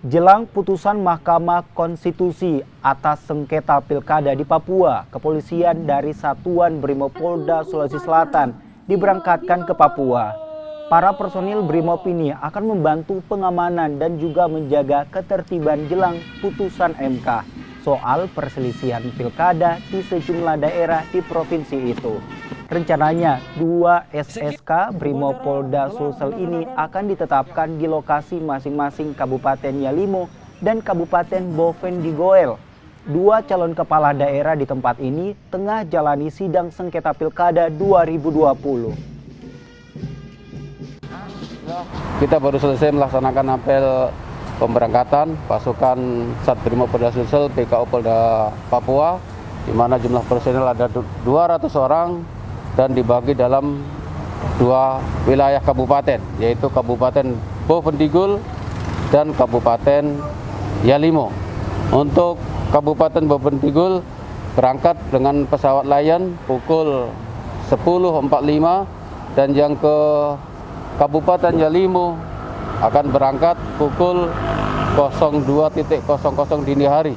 Jelang putusan Mahkamah Konstitusi atas sengketa pilkada di Papua, kepolisian dari Satuan Brimopolda Sulawesi Selatan diberangkatkan ke Papua. Para personil Brimob ini akan membantu pengamanan dan juga menjaga ketertiban jelang putusan MK soal perselisihan pilkada di sejumlah daerah di provinsi itu. Rencananya, 2 SSK Brimopolda Sulsel ini akan ditetapkan di lokasi masing-masing Kabupaten Yalimo dan Kabupaten Bovendigul. 2 calon kepala daerah di tempat ini tengah jalani sidang sengketa pilkada 2020. Kita baru selesai melaksanakan apel pemberangkatan pasukan Sat Brimopolda Sulsel BKO Polda Papua, di mana jumlah personel ada 200 orang dan dibagi dalam 2 wilayah kabupaten, yaitu Kabupaten Bovendigul dan Kabupaten Yalimo. Untuk Kabupaten Bovendigul berangkat dengan pesawat Lion pukul 10.45 dan yang ke Kabupaten Yalimo akan berangkat pukul 02.00 dini hari.